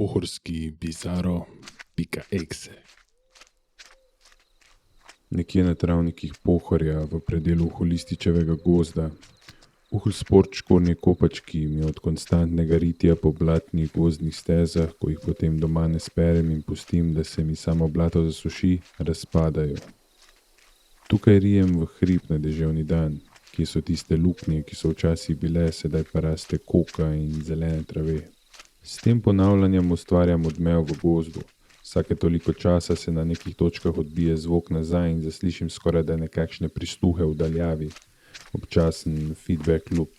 pohorski bizarro.exe. Nekje na travnikih Pohorja v predelu Holističevega gozda. Uhlsport škornje kopački mi od konstantnega ritja po blatnih gozdnih stezah, ko jih potem doma ne sperem in pustim, da se mi samo blato zasuši, razpadajo. Tukaj rijem v hrib na deževni dan, kje so tiste luknje, ki so včasih bile, sedaj pa raste koka in zelene trave. S tem ponavljanjem ustvarjam odmev v gozdu. Vsake toliko časa se na nekih točkah odbije zvok nazaj in zaslišim skoraj da nekakšne pristuhe v daljavi. Občasen feedback loop.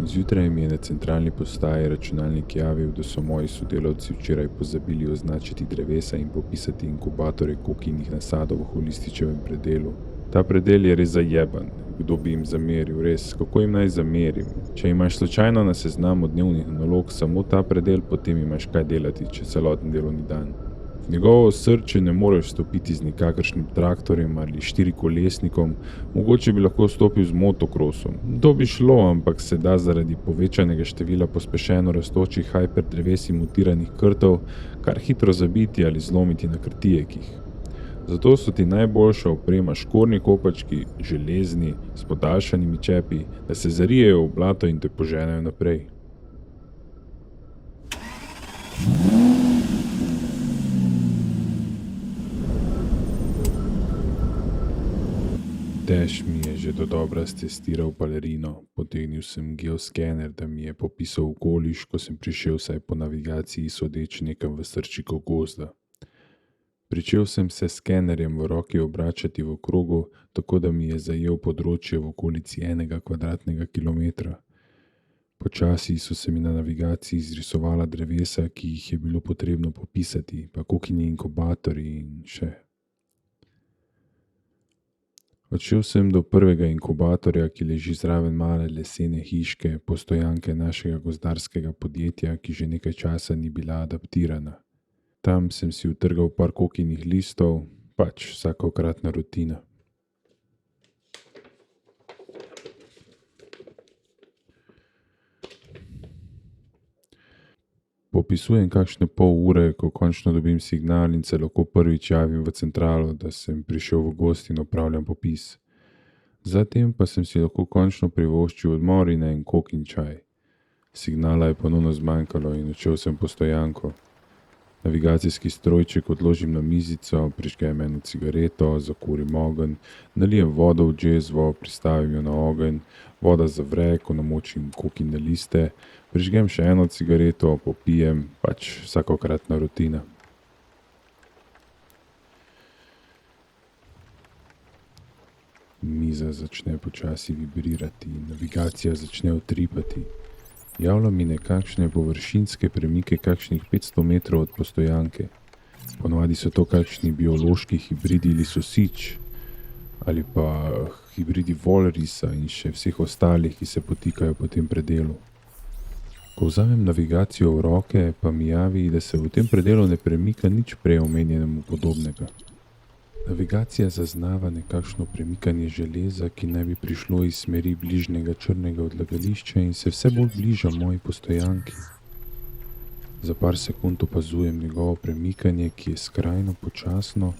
Zjutraj mi je na centralni postaji računalnik javil, da so moji sodelavci včeraj pozabili označiti drevesa in popisati inkubatore kokinih nasadov v Holističevem predelu. Ta predel je res zajeban. Kdo bi jim zameril? Res, kako jim naj zamerim? Če imaš slučajno na seznamu dnevnih nalog samo ta predel, potem imaš kaj delati čez celoten delovni dan. V njegovo srče ne moreš stopiti z nikakršnim traktorjem ali štirikolesnikom, mogoče bi lahko stopil z motokrosom. To bi šlo, ampak se da zaradi povečanega števila pospešeno rastočih hyperdreves in mutiranih krtov kar hitro zabiti ali zlomiti na krtijekih. Zato so ti najboljša oprema škornji kopački, železni, s podaljšanimi čepi, da se zarijejo v blato in te poženejo naprej. Dež mi je že dodobra stestiral balerino, potegnil sem geoskener, da mi je popisal okoliš, ko sem prišel vsaj po navigaciji sodeč nekam v srčiko gozda. Pričel sem se skenerjem v roki obračati v krogu, tako da mi je zajel področje v okolici 1 kvadratnega kilometra. Počasi so se mi na navigaciji izrisovala drevesa, ki jih je bilo potrebno popisati, pa kokini inkubatorji in še. Odšel sem do prvega inkubatorja, ki leži zraven male lesene hiške, postojanke našega gozdarskega podjetja, ki že nekaj časa ni bila adaptirana. Tam sem si utrgal par kokinih listov, pač vsakokratna rutina. Popisujem kakšne pol ure, ko končno dobim signal in se lahko prvič javim v centralo, da sem prišel v gozd in opravljam popis. Zatem pa sem si lahko končno privoščil odmor in en kokin čaj. Signala je ponovno zmanjkalo in odšel sem po stojanko. Navigacijski strojček odložim na mizico, prižgem eno cigareto, zakurim ogenj, nalijem vodo v džezvo, pristavim jo na ogenj, voda zavre, ko namočim kokine liste, prižgem še eno cigareto, popijem, pač vsakokratna rutina. Miza začne počasi vibrirati, navigacija začne utripati. Javlja mi nekakšne površinske premike kakšnih 500 metrov od postojanke. Ponovadi so to kakšni biološki hibridi lisosič ali pa hibridi volrisa in še vseh ostalih, ki se potikajo po tem predelu. Ko vzamem navigacijo v roke, pa mi javi, da se v tem predelu ne premika nič prej omenjenemu podobnega. Navigacija zaznava nekakšno premikanje železa, ki naj bi prišlo iz smeri bližnjega črnega odlagališča in se vse bolj bliža moji postojanki. Za par sekund opazujem njegovo premikanje, ki je skrajno počasno,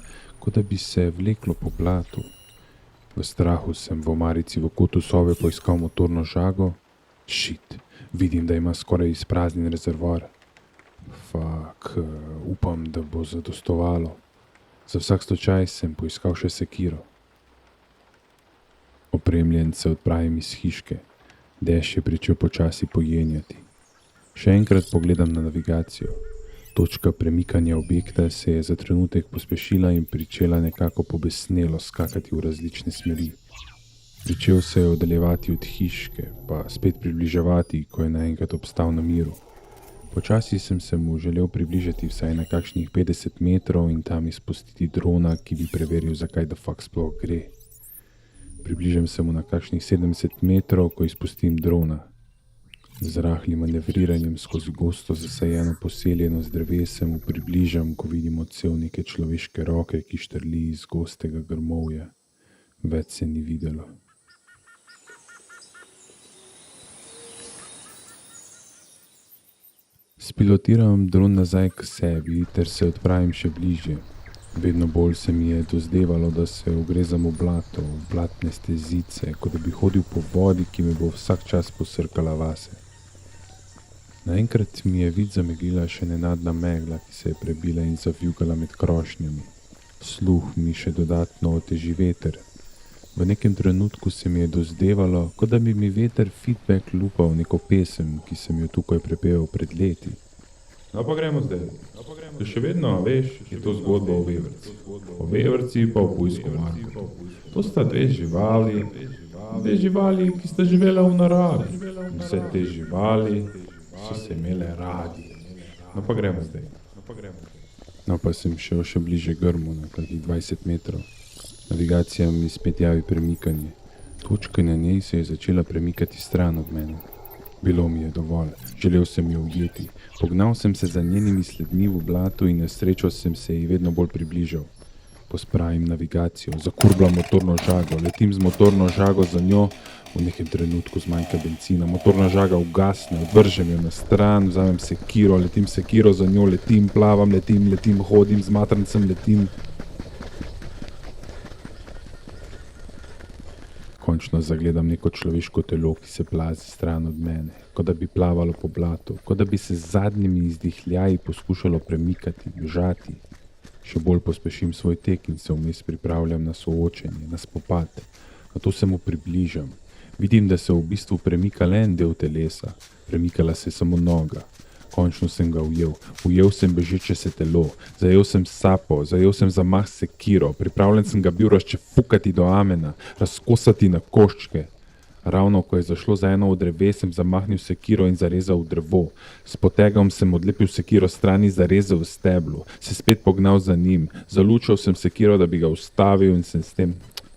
kot da bi se vleklo po blatu. V strahu sem v omarici v kotu sobe poiskal motorno žago. Shit, vidim, da ima skoraj izpraznjen rezervoar. Upam, da bo zadostovalo. Za vsak slučaj sem poiskal še sekiro. Opremljen se odpravim iz hiške. Dež je pričel počasi pojenjati. Še enkrat pogledam na navigacijo. Točka premikanja objekta se je za trenutek pospešila in pričela nekako pobesnelo skakati v različne smeri. Pričel se je oddaljevati od hiške, pa spet približevati, ko je naenkrat obstal na miru. Počasi sem se mu želel približati vsaj na kakšnih 50 metrov in tam izpustiti drona, ki bi preveril, zakaj the fuck sploh gre. Približam se mu na kakšnih 70 metrov, ko izpustim drona. Z rahlim manevriranjem skozi gosto zasajeno poseljeno z drevesem mu približam, ko vidim odsev neke človeške roke, ki štrli iz gostega grmovja. Več se ni videlo. Spilotiram dron nazaj k sebi ter se odpravim še bližje. Vedno bolj se mi je dozdevalo, da se ogrezam v blato, v blatne stezice, kot da bi hodil po vodi, ki me bo vsak čas posrkala vase. Naenkrat mi je vid zameglila še nenadna megla, ki se je prebila in zavijugala med krošnjami. Sluh mi še dodatno oteži veter. V nekem trenutku se mi je dozdevalo, kot da bi mi veter feedback lupal neko pesem, ki sem jo tukaj prepeval pred leti. No pa gremo zdaj. Še vedno, veš, je to zgodba o vevrci. O vevrci pa o pujsku Marku. To sta dve živali, ki sta živela v naravi. Vse te živali so se imele radi. No pa gremo zdaj. No pa sem šel še bliže grmu, na kakih 20 metrov. Navigacija mi spet javi premikanje. Točka na njej se je začela premikati stran od mene. Bilo mi je dovolj, želel sem jo ujeti. Pognal sem se za njenimi sledmi v blatu in na srečo sem se ji vedno bolj približal. Pospravim navigacijo, zakurblam motorno žago, letim z motorno žago za njo, v nekem trenutku zmanjka bencina, motorna žaga ugasne, odvržem jo na stran, vzamem sekiro, letim sekiro za njo, letim, plavam, letim, hodim, z matrancem letim. Končno zagledam neko človeško telo, ki se plazi stran od mene, kot da bi plavalo po blatu, kot da bi se z zadnjimi izdihljaji poskušalo premikati, bežati. Še bolj pospešim svoj tek in se vmes pripravljam na soočenje, na spopad. Nato se mu približam. Vidim, da se v bistvu premika le en del telesa, premikala se je samo noga. Končno sem ga ujel sem bežeče se telo, zajel sem sapo, zajel sem zamah sekiro, pripravljen sem ga bil razčefukati do amena, razkosati na koščke. Ravno ko je zašlo za eno od dreves, sem zamahnil sekiro in zarezal v drevo. S potegom sem odlepil sekiro strani, zarezal v steblu, se spet pognal za njim, zalučal sem sekiro, da bi ga ustavil in sem s tem...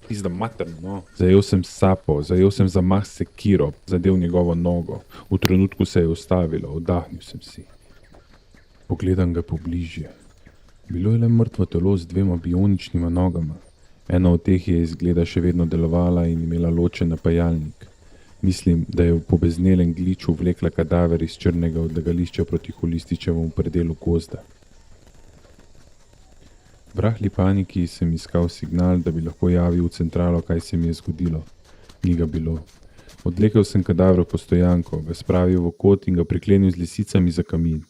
Pizda materno, no. Zajel sem sapo, zajel sem zamah sekiro, zadel njegovo nogo. V trenutku se je ustavilo, oddahnil sem si. Pogledam ga pobližje. Bilo je le mrtvo telo z dvema bioničnima nogama. Ena od teh je izgleda še vedno delovala in imela ločen napajalnik. Mislim, da je v pobeznelem gliču vlekla kadaver iz črnega odlagališča proti holističevemu predelu gozda. V rahli paniki sem iskal signal, da bi lahko javil v centralo, kaj se mi je zgodilo. Ni ga bilo. Odlekel sem kadaver v postojanko, ga spravil v kot in ga priklenil z lisicami za kamin.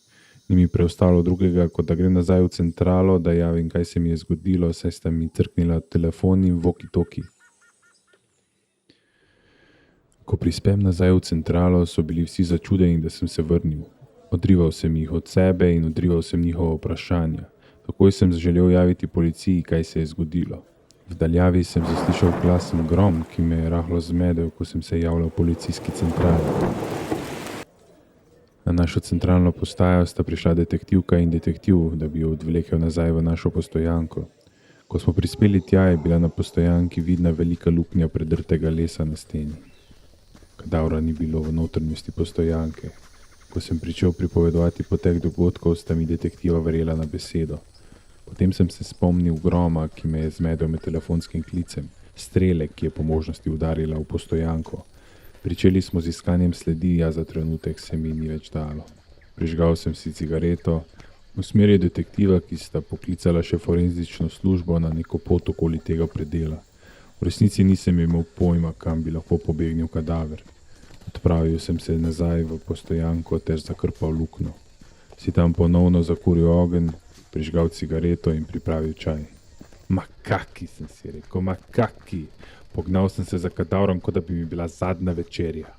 Ni mi preostalo drugega, kot da grem nazaj v centralo, da javim, kaj se mi je zgodilo, saj sta mi crknila telefon in walkie-talkie. Ko prispem nazaj v centralo, so bili vsi začudeni, da sem se vrnil. Odrival sem jih od sebe in odrival sem njihova vprašanja. Takoj sem želel javiti policiji, kaj se je zgodilo. V daljavi sem zaslišal glasen grom, ki me je rahlo zmedel, ko sem se javljal policijski centrali. Na našo centralno postajo sta prišla detektivka in detektiv, da bi jo odvlekel nazaj v našo postojanko. Ko smo prispeli tja, je bila na postojanki vidna velika luknja predrtega lesa na steni. Kadavra ni bilo v notranjosti postojanke. Ko sem pričel pripovedovati potek dogodkov, sta mi detektiva verjela na besedo. Potem sem se spomnil groma, ki me je zmedel med telefonskim klicem, strele, ki je po možnosti udarila v postojanko. Pričeli smo z iskanjem sledi, a za trenutek se mi ni več dalo. Prižgal sem si cigareto, usmeril detektiva, ki sta poklicala še forenzično službo na neko pot okoli tega predela. V resnici nisem imel pojma, kam bi lahko pobegnil kadaver. Odpravil sem se nazaj v postojanko ter zakrpal luknjo. Si tam ponovno zakuril ogenj, prižgal cigareto in pripravil čaj. Makaki, sem si rekel, makaki. Pognal sem se za kadavrom, kot da bi mi bila zadnja večerja.